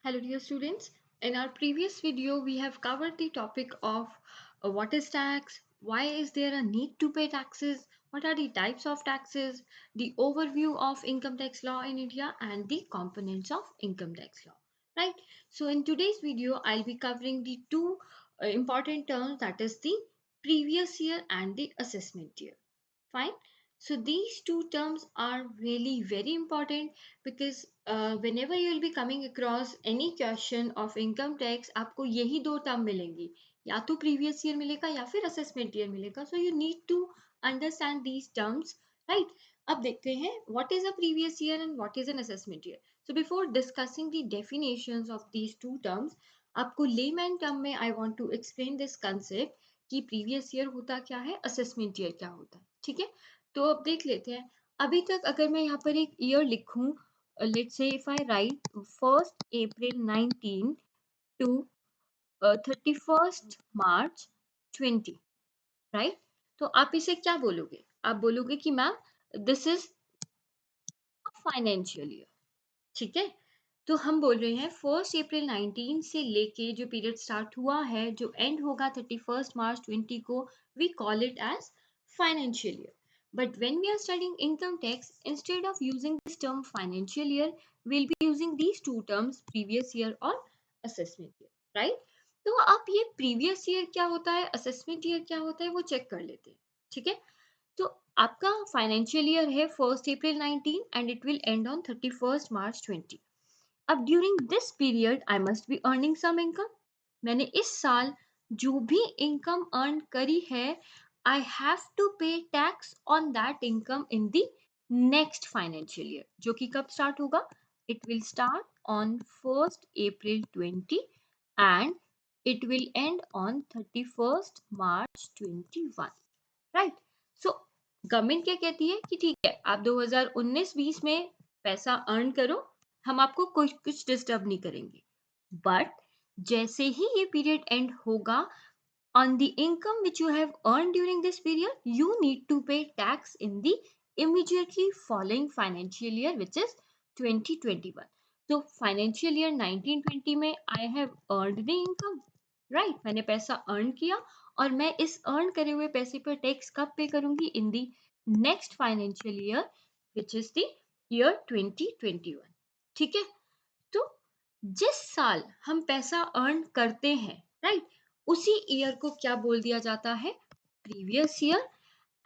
Hello dear students. In our previous video we have covered the topic of what is tax, why is there a need to pay taxes, what are the types of taxes, the overview of income tax law in India and the components of income tax law. Right? So in today's video I'll be covering the two important terms, that is the previous year and the assessment year. Fine. So these two terms are really very important because whenever you will be coming across any question of income tax, आपको यही दो term मिलेंगी, या तो previous year मिलेगा या फिर assessment year मिलेगा. So you need to understand these terms, right? अब देखते हैं what is a previous year and what is an assessment year. So before discussing the definitions of these two terms, आपको layman term में I want to explain this concept कि previous year होता क्या है, assessment year क्या होता है. ठीक है, तो अब देख लेते हैं. अभी तक अगर मैं यहाँ पर एक ईयर लिखूं, let's say if I write 1 April 19 to 31 March 20, right? तो आप इसे क्या बोलोगे? आप बोलोगे कि ma'am this is financial year. ठीक है, तो हम बोल रहे हैं 1 अप्रैल 19 से लेके जो पीरियड स्टार्ट हुआ है, जो एंड होगा 31 मार्च 20 को, we call it as financial year. But when we are studying income tax, instead of using this term financial year, we'll be using these two terms, previous year और assessment year, right? तो आप ये previous year क्या होता है, assessment year क्या होता है, वो चेक कर लेते हैं. ठीक है, तो आपका फाइनेंशियल ईयर है 1 April 19 and it will end on 31 March 20. अब during this period I must be earning some income. मैंने इस साल जो भी इनकम अर्न करी है, I have to pay tax on that income in the next financial year, जो कि कब स्टार्ट होगा? It will start on 1 April 20 and it will end on 31 March 21. Right? So government क्या कहती है कि ठीक है, आप 2019-20 में पैसा अर्न करो, हम आपको कुछ डिस्टर्ब नहीं करेंगे. बट जैसे ही ये पीरियड एंड होगा, on the income which you have earned during this period, you need to pay tax in the immediately following financial year, which is 2021. So financial year 1920 में I have earned the income, right? मैंने पैसा earn किया और मैं इस earn करे हुए पैसे पर टैक्स कब पे करूंगी? In the next financial year, which is the year 2021. ठीक है, तो जिस साल हम पैसा अर्न करते हैं, राइट, उसी ईयर को क्या बोल दिया जाता है? Previous year.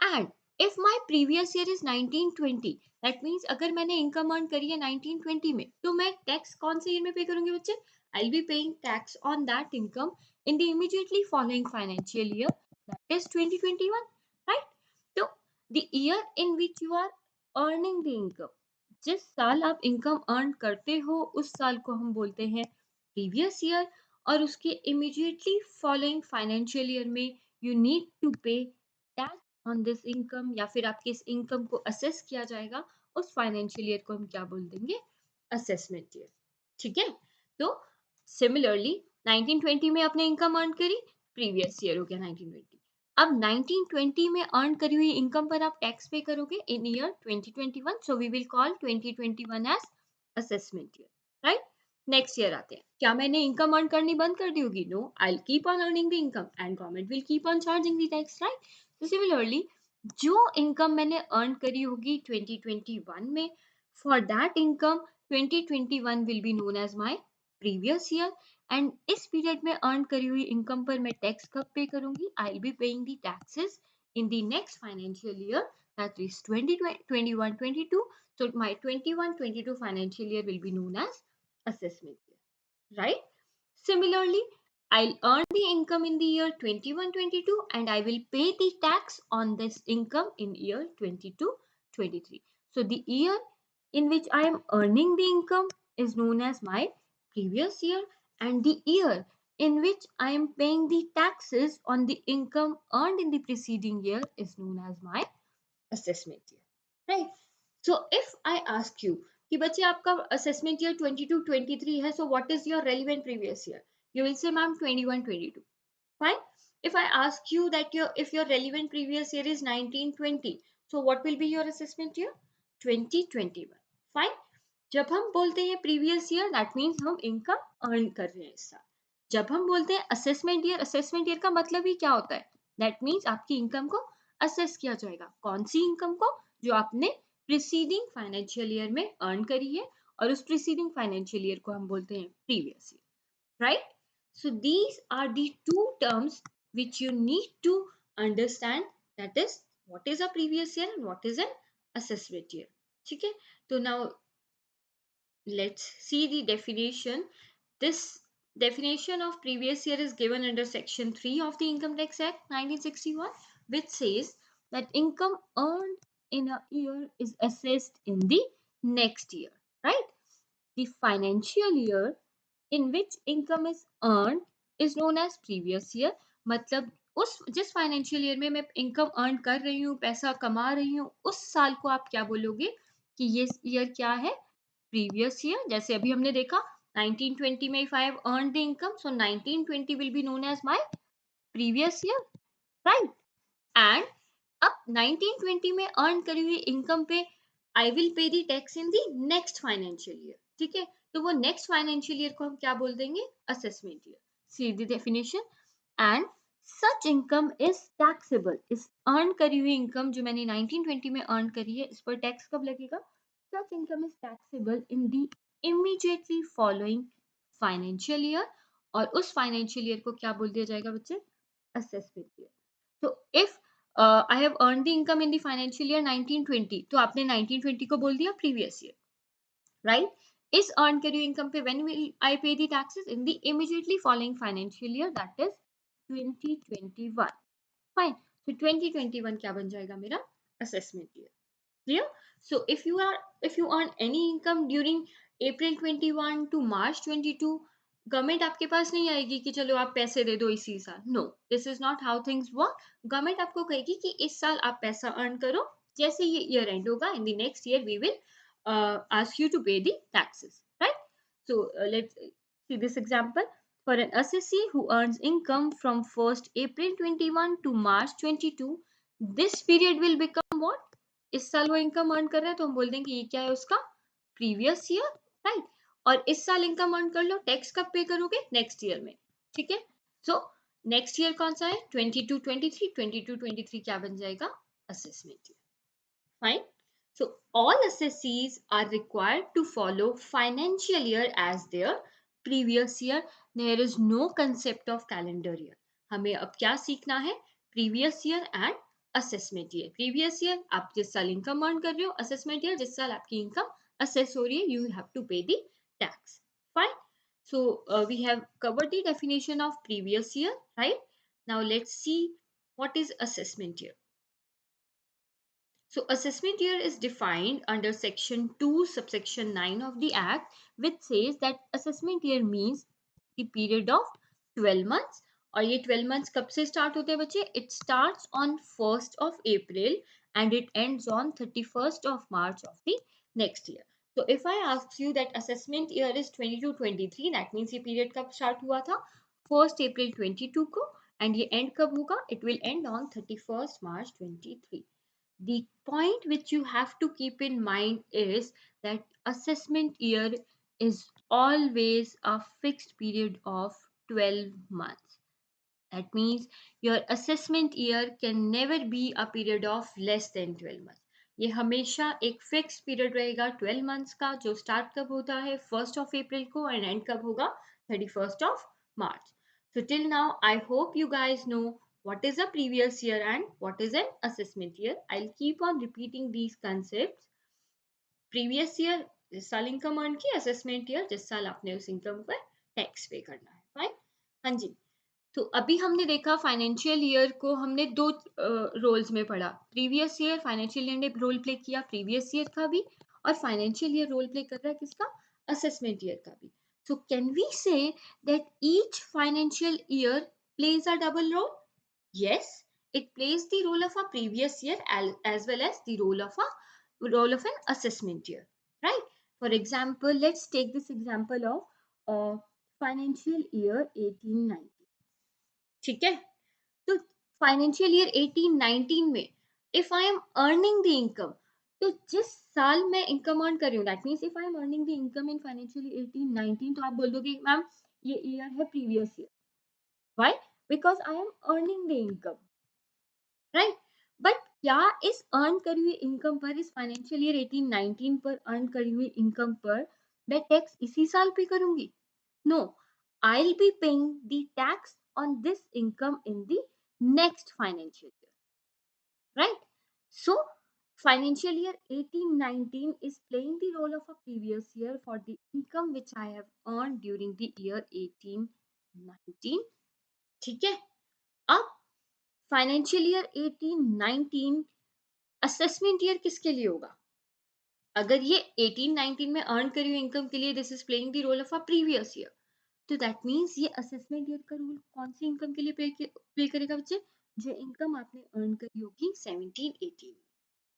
And if my previous year is 1920, that means अगर मैंने इनकम अर्न करी है 1920 में, तो मैं टैक्स कौन से ईयर में पे करूंगी बच्चे? I will be paying tax on that income in the immediately following financial year, that is 2021, right? तो the year in which you are earning the income, जिस साल आप इनकम अर्न करते हो, उस साल को हम बोलते हैं प्रीवियस ईयर. और उसके इमीडिएटली फॉलोइंग फाइनेंशियल ईयर में you need to pay tax on this income, या फिर आपके इस इनकम को असेस किया जाएगा. उस फाइनेंशियल ईयर को हम क्या बोल देंगे? Assessment year. ठीक है, तो सिमिलरली 1920 में आपने इनकम अर्न करी, प्रीवियस ईयर हो गया 1920. अब 1920 में अर्न करी हुई इनकम पर आप टैक्स पे करोगे in year 2021, so we will call 2021 as assessment year, right? Next year आते हैं. क्या मैंने इनकम अर्न करनी बंद कर दी होगी? No, I will keep on earning the income and government will keep on charging the tax, right? तो सिमिलरली जो इनकम मैंने अर्न करी होगी 2021 में, for that income 2021 will be known as my previous year. And इस period में अर्न करी हुई इनकम पर मैं टैक्स कब पे करूंगी? I will be paying the taxes in the next financial year, that is 2021-22. So my 21-22 financial year will be known as assessment year, right? Similarly, I'll earn the income in the year 21-22 and I will pay the tax on this income in year 22-23. So the year in which I am earning the income is known as my previous year, and the year in which I am paying the taxes on the income earned in the preceding year is known as my assessment year, right? So if I ask you कि बच्चे आपका assessment year 22-23 है, so what is your relevant previous year? You will say ma'am 21-22. Fine. If I ask you that if your relevant previous year is 1920, so what will be your assessment year? 2021. Fine. जब हम बोलते हैं previous year, that means हम income earn कर रहे हैं इस साल। जब हम बोलते हैं असेसमेंट ईयर का मतलब ही क्या होता है? दैट मीन्स आपकी इनकम को असेस किया जाएगा। कौन सी इनकम को? जो आपने प्रीसीडिंग फाइनेंशियल ईयर में अर्न करी है, और उस प्रीसीडिंग फाइनेंशियल ईयर को हम बोलते हैं previous year, right? So these are the two terms which you need to understand, that is what is a previous year and what is an assessment year. ठीक है, तो now let's see the definition. This definition of previous year is given under section 3 of the Income Tax Act 1961, which says that income earned in a year is assessed in the next year, right? The financial year in which income is earned is known as previous year. मतलब उस जिस financial year में मैं income earn कर रही हूँ, पैसा कमा रही हूँ, उस साल को आप क्या बोलोगे कि ये ईयर क्या है? Previous year. जैसे अभी हमने देखा 1920 में, if I have earned the income, so 1920 will be known as my previous year, right? And अब 1920 में अर्न करी हुई इनकम पे I will pay the tax in the next financial year, ठीक है? तो वो नेक्स्ट फाइनेंशियल ईयर को हम क्या बोल देंगे? Assessment year. See the definition. And such income is taxable. इस अर्न करी हुई इनकम जो मैंने 1920 में अर्न करी है, इस पर टैक्स कब लगेगा? Such income is taxable in the immediately following financial year. और उस फाइनेंशियल ईयर को क्या बोल दिया जाएगा बच्चे? Assessment year. तो if I have earn the income in the financial year 1920, तो आपने 1920 को बोल दिया प्रीवियस ईयर, राइट? इस अर्न करी हुई इनकम पे when will I pay the taxes? In the immediately following financial year, that is 2021। Fine, तो 2021 क्या बन जाएगा मेरा? Assessment year. Clear? So if you earn any income during April 21 to March 22, government आपके पास नहीं आएगी कि चलो आप पैसे दे दो इसी साल। No, this is not how things work. Government आपको कहेगी कि इस साल आप पैसा अर्न करो, जैसे ये ईयर एंड होगा in the next year we will ask you to pay the taxes, right? So let's see this example. For an assessee who earns income from 1st April 21 to March 22, this period will become what? इस साल वो income earn कर रहा है, तो हम बोल देंगे ये क्या है उसका? Previous year, right? और इस साल इनकम अर्न कर लो, टैक्स कब पे करोगे? नेक्स्ट ईयर में, ठीक है? सो नेक्स्ट ईयर कौन सा है? 22-23। 22-23 क्या बन जाएगा? Assessment year. Fine. So all assessees are required to follow financial year as their previous year. There is no concept of calendar year. हमें अब क्या सीखना है? Previous year and assessment year. Previous year आप जिस साल इनकम अर्न कर रहे हो, assessment year जिस साल आपकी इनकम assess हो रही है, you have to pay the tax. Fine. So we have covered the definition of previous year, right? Now let's see what is assessment year. So assessment year is defined under section 2 subsection 9 of the act, which says that assessment year means the period of 12 months. और ये 12 months कब से start होते हैं बच्चे? It starts on 1st of April and it ends on 31st of March of the next year. So if I ask you that assessment year is 22-23, that means ये period कब start हुआ था? 1st April 22 को, and ये end कब होगा? It will end on 31st March 23. The point which you have to keep in mind is that assessment year is always a fixed period of 12 months. That means your assessment year can never be a period of less than 12 months. ये हमेशा एक fix period रहेगा 12 months का, जो start कब होता है? 1st of April को, एंड एंड कब होगा? 31st of March. So till now I hope you guys know what is a previous year and what is an assessment year. I'll keep on repeating these concepts. Previous year जिस साल income earn की, assessment year जिस साल आपने उस income पर tax पे करना है। फाइन, हाँ जी। तो अभी हमने देखा फाइनेंशियल ईयर को हमने दो रोल्स में पढ़ा। प्रीवियस ईयर फाइनेंशियल ईयर ने रोल प्ले किया प्रीवियस ईयर का भी, और फाइनेंशियल ईयर रोल प्ले कर रहा है किसका? असेसमेंट ईयर का भी। So can we say that each financial year plays a double role? Yes, it plays the role of a previous year as well as the role of an assessment year, right? For example, let's take this example of financial year 1890. ठीक है, तो financial year 1819 में if I am earning the income, तो जिस साल में income earn कर रही हूँ, that means if I am earning the income in financial 18-19, तो आप बोल दोगे मैम ये ईयर है previous year, why? Because I am earning the income, right? But क्या इस अर्न करी हुई इनकम पर, इस फाइनेंशियल ईयर 18-19 पर अर्न करी हुई इनकम पर मैं टैक्स इसी साल पे करूंगी? No, I will be paying the tax on this income in the next financial year, right? So financial year 18-19 is playing the role of a previous year for the income which I have earned during the year 18-19. ठीक है? अब financial year 18-19 assessment year किसके लिए होगा? अगर ये 18-19 में अर्न करी हुई इनकम के लिए this is playing the role of a previous year, तो दैट मीन्स ये असेसमेंट ईयर का रूल कौन सी इनकम के लिए प्ले करेगा बच्चे? जो इनकम आपने अर्न करी होगी 17-18,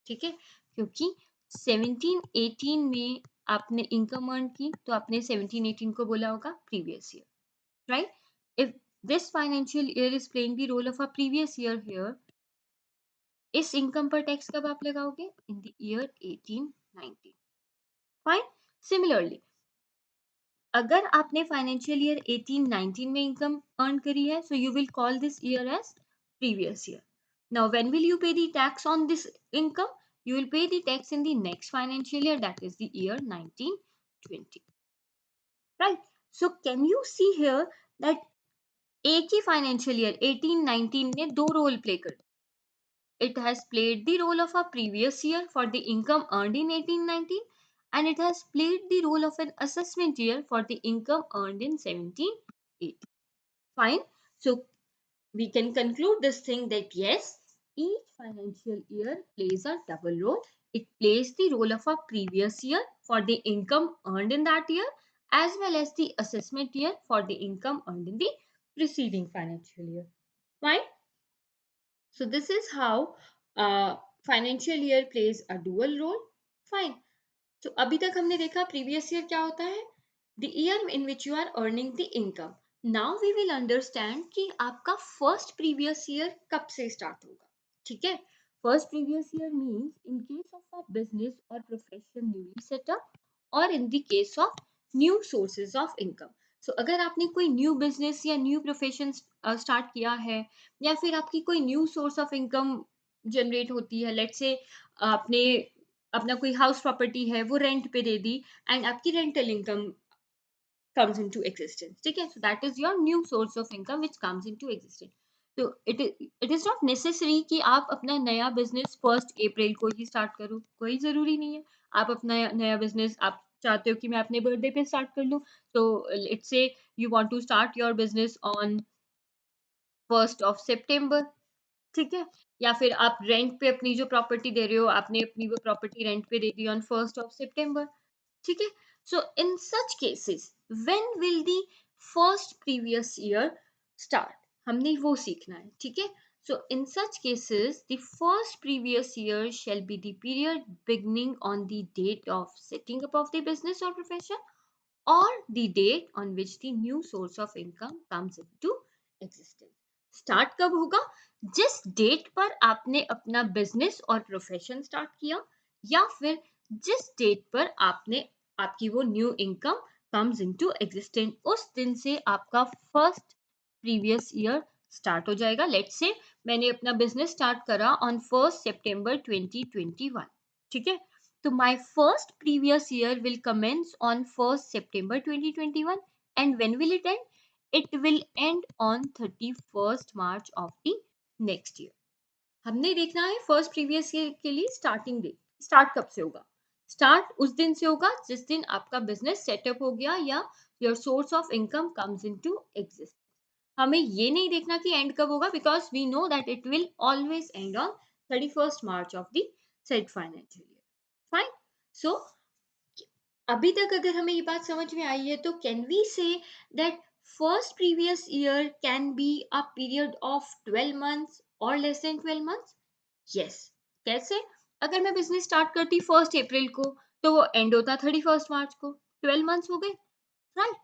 ठीक है? क्योंकि 17-18 में आपने इनकम अर्न की, तो आपने 17-18 को बोला होगा previous year, right? If this financial year is playing the role of a previous year here, इस इनकम पर टैक्स कब आप लगाओगे? In the year 18-19, fine? Similarly अगर आपने फाइनेंशियल ईयर 18-19 में इनकम अर्न करी है, so you will call this year as previous year. Now, when will you pay the tax on this income? You will pay the tax in the next financial year, that is the year 1920. Right? So, can you see here that एक ही financial year 18-19 ने दो role play कर? It has played the role of a previous year for the income earned in 18-19, and it has played the role of an assessment year for the income earned in 17-18. Fine. So, we can conclude this thing that yes, each financial year plays a double role. It plays the role of a previous year for the income earned in that year, as well as the assessment year for the income earned in the preceding financial year. Fine. So this is how financial year plays a dual role. Fine. So अभी तक हमने देखा previous year क्या होता है? The year in which you are earning the income. Now we will understand कि आपका first previous year कब से start होगा, ठीक है? First previous year means in case of a business or profession newly set up, or in the case of new sources of income. So अगर आपने कोई new business या new profession start किया है, या फिर आपकी कोई new source of income generate होती है, let's say आपने अपना कोई हाउस प्रॉपर्टी है वो रेंट पे दे दी, एंड आपकी rental income comes into existence, ठीक है? So that is your new source of income which comes into existence. तो it is not necessary कि आप अपना नया बिजनेस 1 अप्रैल को ही स्टार्ट करो, कोई जरूरी नहीं है। आप अपना नया बिजनेस आप चाहते हो कि मैं अपने बर्थडे पे स्टार्ट कर लूँ, तो let's say you want to start your business on 1 ठीक है? या फिर आप रेंट पे अपनी जो प्रॉपर्टी दे रहे हो, आपने अपनी वो प्रॉपर्टी रेंट पे दे दी ऑन 1 ठीक है? So in such cases, when will the first previous year start? हमने वो सीखना है, ठीक है? So in such cases, the first previous year shall be the period beginning on the date of setting up of the business or profession, or the date on which the new source of income comes into existence. Start कब होगा? जिस date पर आपने अपना business और profession start किया, या फिर जिस डेट पर आपने आपकी वो new income comes into existence, उस दिन से आपका फर्स्ट प्रीवियस ईयर स्टार्ट हो जाएगा। लेट्स से मैंने अपना बिजनेस स्टार्ट करा ऑन 1 सितंबर 2021, ठीक है? So my first previous year will commence on 1 September 2021, and when will it end? It will end on 31st March of the next year. हमने देखना है फर्स्ट प्रीवियस ईयर के लिए स्टार्टिंग डेट, स्टार्ट कब से होगा? स्टार्ट उस दिन से होगा जिस दिन आपका बिजनेस सेटअप हो गया या your source of income comes into exist. हमें ये नहीं देखना कि एंड कब होगा, because we know that it will always end on 31st March of the set financial year. Fine. So अभी तक अगर हमें ये बात समझ में आई है, तो can we say that first previous year can be a period of 12 months और लेस देन 12 मंथ्स? यस। कैसे? अगर मैं बिजनेस स्टार्ट करती 1 अप्रैल को, तो वो एंड होता 31st March को, 12 मंथ्स हो गए, राइट?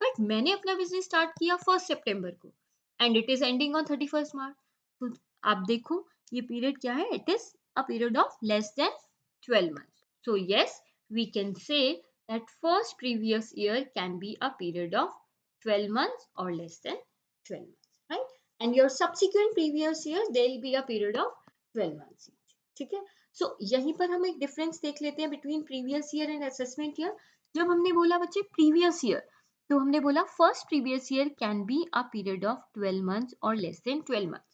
बट मैंने अपना बिजनेस स्टार्ट किया 1 सितंबर को, and it is ending on 31st March, तो आप देखो ये पीरियड क्या है? It is a period of less than 12 months. So yes, we can say that first previous year can be a period of 12 months or less than 12 months, right? And your subsequent previous years, there will be a period of 12 months each. ठीक है? So यहीं पर हम एक difference देख लेते हैं between previous year and assessment year. जब हमने बोला बच्चे previous year, तो हमने बोला first previous year can be a period of 12 months or less than 12 months.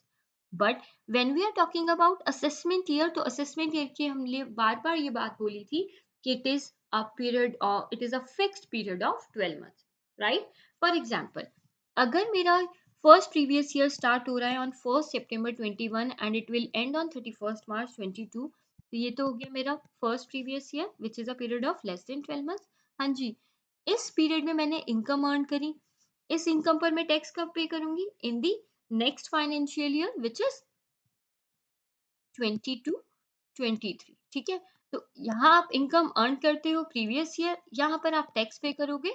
But when we are talking about assessment year, तो असेसमेंट ईयर की हमने बार बार ये बात बोली थी कि it is a period, it is a fixed period of 12 months, right? For example, अगर मेरा फर्स्ट प्रीवियस ईयर स्टार्ट हो रहा है on 1 September 21 and it will end on 31 March 22, तो ये तो हो गया मेरा first previous year which is a period of less than 12 months. हाँ जी, इस पीरियड में मैंने इनकम अर्न करी, इस इनकम पर मैं टैक्स कब पे करूंगी? In the next financial year which is 22-23. ठीक है? तो यहाँ आप इनकम अर्न करते हो प्रीवियस ईयर, यहाँ पर आप टैक्स पे करोगे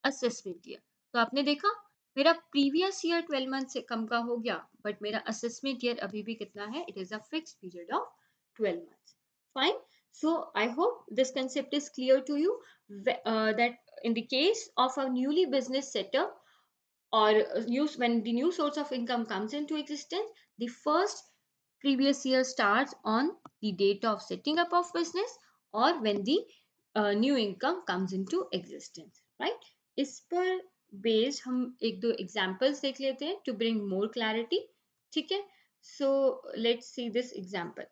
असेसमेंट ईयर. तो आपने देखा मेरा प्रीवियस ईयर 12 मंथ से कम का हो गया, बट मेरा असेसमेंट ईयर अभी भी कितना है? It is a fixed period of 12 months. Fine. So I hope this concept is clear to you, that in the case of a newly business setup, or when the new source of income comes into existence, the first previous year starts on the date of setting up of business or when the new income comes into existence, right? इस पर based हम एक दो examples देख लेते हैं to bring more clarity. ठीक है? So let's see this example.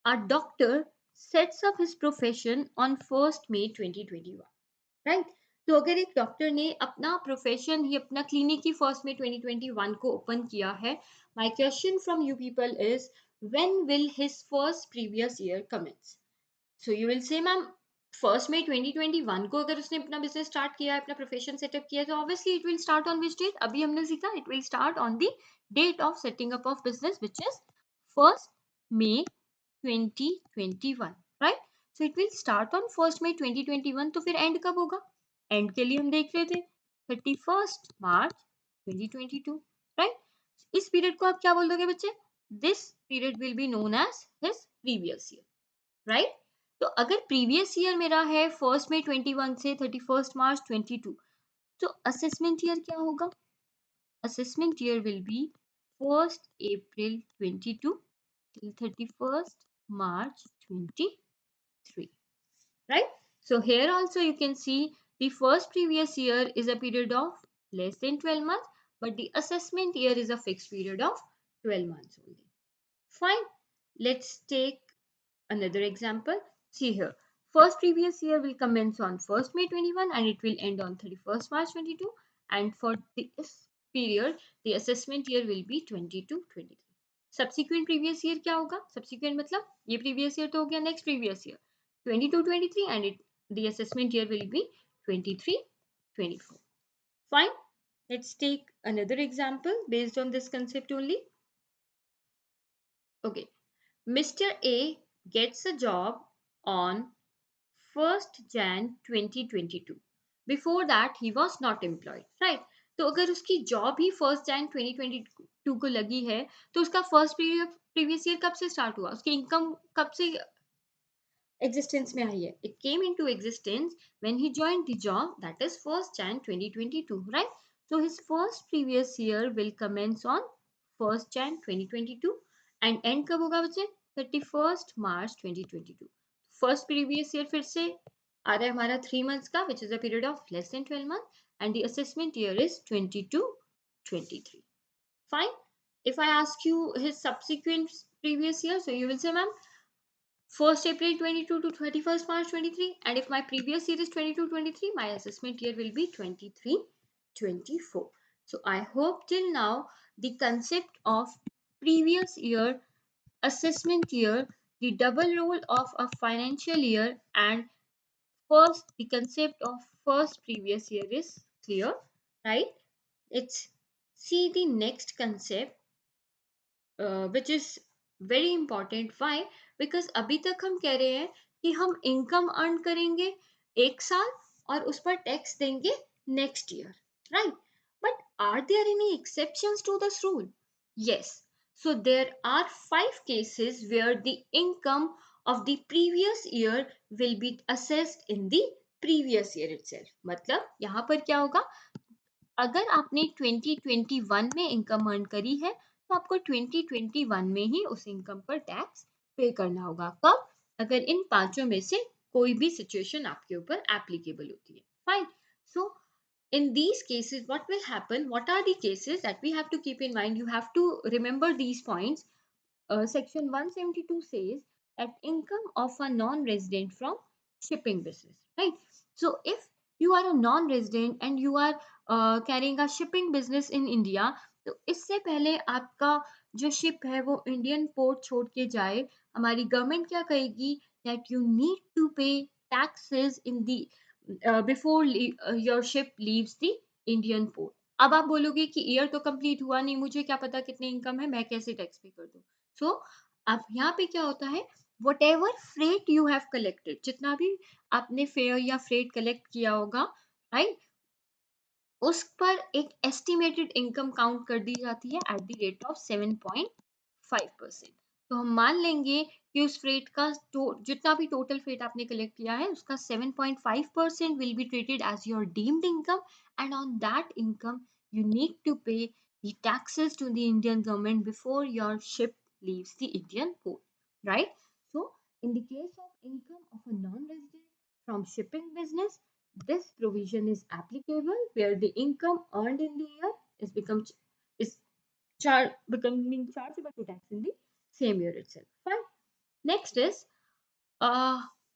A doctor sets up his profession on 1st May 2021. Right? तो अगर एक डॉक्टर ने अपना प्रोफेशन ही अपना क्लिनिक ही 1 मई 2021 को ओपन किया है, my question from you people is when will his first previous year commence? So you will say ma'am 1 May 2021 को अगर उसने अपना बिजनेस स्टार्ट किया है, अपना प्रोफेशन सेटअप किया है, तो obviously it will start on which date? अभी हमने सीखा it will start on the date of setting up of business which is 1 May 2021, right? So it will start on 1 May 2021. तो फिर एंड कब होगा? एंड के लिए हम देख रहे थे 31 मार्च 2022, राइट? इस पीरियड को आप क्या बोल दोगे बच्चे? This period will be known as his previous year, right? तो अगर प्रीवियस ईयर मेरा है 1 मई 21 से 31 मार्च 22, तो असेसमेंट ईयर क्या होगा? Assessment year will be 1 April 22 till 31 March 23, right? So here also you can see the first previous year is a period of less than 12 months, but the assessment year is a fixed period of 12 months only. Fine. Let's take another example. See here. First previous year will commence on 1st May 21 and it will end on 31st March 22. And for this period, the assessment year will be 22-23. Subsequent previous year क्या होगा? Subsequent मतलब ये previous year तो हो गया, next previous year 22-23 and the assessment year will be 23-24. Fine. Let's take another example based on this concept only. Okay. Mr. A gets a job on 1st Jan 2022. Before that he was not employed, right? तो अगर उसकी job ही 1st Jan 2022 को लगी है, तो उसका first previous year कब से स्टार्ट हुआ? उसकी इनकम कब से एग्जिस्टेंस में आई है? It came into existence when he joined the job, that is 1st Jan 2022, right? So his first previous year will commence on 1st Jan 2022 and and कब होगा बच्चे? 31 March 2022. फर्स्ट प्रीवियस ईयर फिर से आ रहा है हमारा 3 months का, which is a period of less than 12 months, and the assessment year is 22-23. Fine. If I ask you his subsequent previous year, so you will say, ma'am, 1st April 22 to 31st March 23. And if my previous year is 22-23, my assessment year will be 23-24. So I hope till now the concept of previous year, assessment year, the double role of a financial year, and first the concept of first previous year is clear, right? Let's see the next concept, which is very important. Why? Because अभी तक हम कह रहे हैं कि हम income earn करेंगे एक साल और उस पर टैक्स देंगे next year, right? But are there any exceptions to this rule? Yes. So there are 5 cases where the income of the previous year will be assessed in the previous year itself. मतलब यहाँ पर क्या होगा, अगर आपने 2021 में income earn करी है तो आपको 2021 में ही उस इनकम पर टैक्स पे करना होगा। कब? अगर इन पांचों में से कोई भी सिचुएशन आपके ऊपर एप्लीकेबल होती है। Fine. So in these cases what will happen, what are the cases that we have to keep in mind? You have to remember these points. Section 172 says that income of a non-resident from shipping business, right? So if you are a non-resident and you are carrying a shipping business in India, तो इससे पहले आपका जो ship है वो Indian port छोड़ के जाए, हमारी गवर्नमेंट क्या कहेगी, that you need to pay taxes in the before your ship leaves the Indian port. अब आप बोलोगे कि ईयर तो कंप्लीट हुआ नहीं, मुझे क्या पता कितनी इनकम है, मैं कैसे टैक्स पे कर दूं। सो अब यहाँ पे क्या होता है, what ever freight you have collected, जितना भी आपने फेयर या फ्रेट कलेक्ट किया होगा, राइट, उस पर एक एस्टिमेटेड इनकम काउंट कर दी जाती है एट द रेट ऑफ 7.5%। तो हम मान लेंगे कि उस फ्रेट का जितना भी टोटल फ्रेट आपने कलेक्ट किया है उसका 7.5% will be treated as your deemed income, and on that income you need to pay the taxes to the Indian government before your ship leaves the Indian port, right? So in the case of income of a non-resident from shipping business, this provision is applicable where the income earned in the year is becoming chargeable to tax in the same year itself. Fine. Next is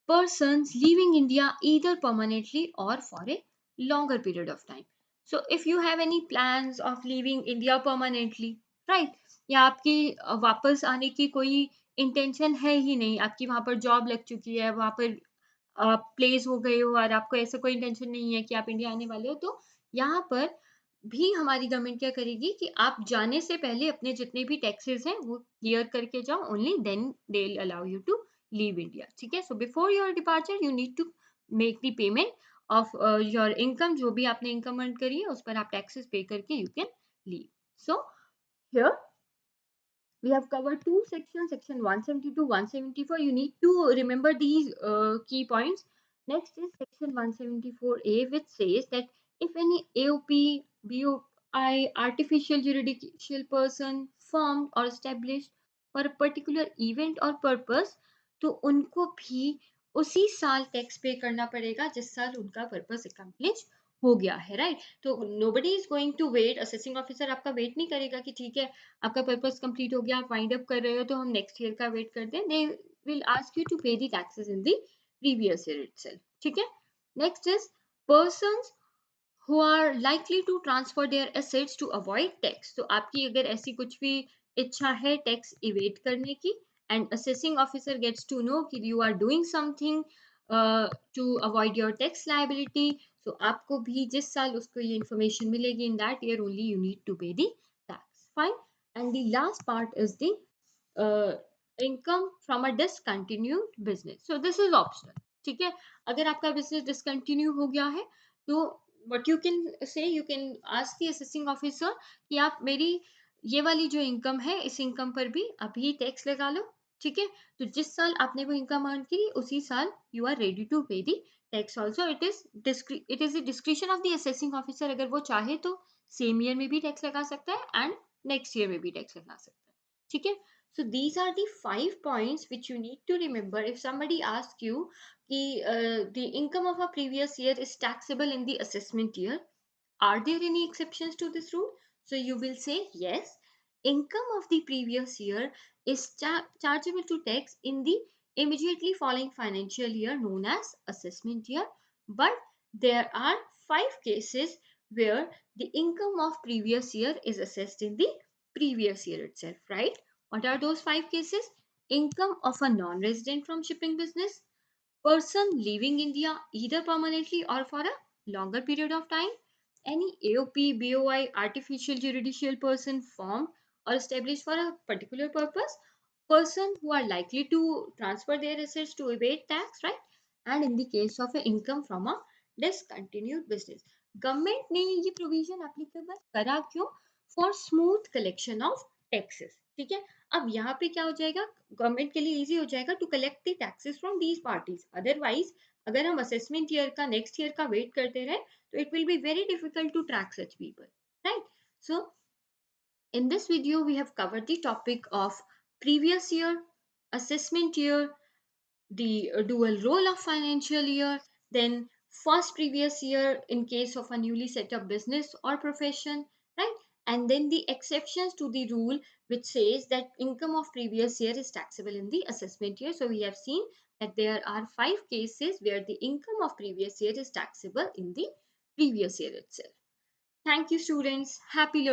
persons leaving India either permanently or for a longer period of time. So if you have any plans of leaving India permanently, right? या आपकी वापस आने की कोई intention है ही नहीं, आपकी वहां पर जॉब लग चुकी है, वहां पर प्लेस हो गए हो और आपको ऐसा कोई इंटेंशन नहीं है कि आप इंडिया आने वाले हो, तो यहाँ पर भी हमारी गवर्नमेंट क्या करेगी कि आप जाने से पहले अपने जितने भी टैक्सेस हैं वो क्लियर करके जाओ, only then they will allow you to leave India. ठीक है, so before your departure you need to make the payment of your income, जो भी आपने इनकम अर्न करी है उस पर आप टैक्सेस पे करके you can leave. So here we have covered two sections, section 172, 174. You need to remember these key points. Next is section 174A, which says that if any AOP, BOI, artificial juridical person formed or established for a particular event or purpose, तो उनको भी उसी साल tax पे करना पड़ेगा जिस साल उनका पर्पस अकम्प्लिश हो गया है, राइट? तो nobody is going to wait, assessing officer आपका वेट नहीं करेगा कि ठीक है आपका पर्पस कंप्लीट हो गया, आप वाइंड अप कर रहे हो तो हम नेक्स्ट ईयर का वेट करते हैं। They will ask you to pay the taxes in the previous year itself. ठीक है, next is persons who are likely to transfer their assets to avoid tax. तो आपकी अगर ऐसी कुछ भी इच्छा है टैक्स इवेट करने की, and assessing officer gets to know कि you are doing something to avoid your tax liability, so आपको भी जिस साल उसको ये information मिलेगी in that year only you need to pay the tax. Fine. And the last part is the uh, income from a discontinued business. So this is optional. ठीक है, अगर आपका business discontinue हो गया है तो what you can say, you can ask the assessing officer कि आप मेरी ये वाली जो इनकम है इस इनकम पर भी अभी टैक्स लगा लो। ठीक है, तो जिस साल आपने वो इनकम अर्न की उसी साल यू आर रेडी टू पे the tax also. It is the description of the assessing officer, अगर वो चाहे तो सेम ईयर में भी टैक्स लगा सकता है एंड नेक्स्ट ईयर में भी टैक्स लगा सकता है। ठीक है, so these are the 5 points which you need to remember if somebody asks you the income of a previous year is taxable in the assessment year. Are there any exceptions to this rule? So you will say yes, income of the previous year is chargeable to tax in the immediately following financial year known as assessment year. But there are 5 cases where the income of previous year is assessed in the previous year itself, right? What are those 5 cases? Income of a non-resident from shipping business, person leaving India either permanently or for a longer period of time, any AOP, BOI, artificial judicial person formed or established for a particular purpose, person who are likely to transfer their assets to evade tax, right? And in the case of an income from a discontinued business. Government ने ये provision applicable करा क्यों? For smooth collection of taxes. ठीक है, अब यहाँ पे क्या हो जाएगा, गवर्नमेंट के लिए इजी हो जाएगा to collect the taxes from these parties. Otherwise अगर हम असेसमेंट ईयर का, नेक्स्ट ईयर का वेट करते रहे, तो it will be very difficult to track such people, right? So in this video we have covered the topic of previous year, assessment year, the dual role of financial year, then first previous year in case of a newly set up business or profession, right? And then the exceptions to the rule which says that income of previous year is taxable in the assessment year. So we have seen that there are 5 cases where the income of previous year is taxable in the previous year itself. Thank you, students. Happy learning.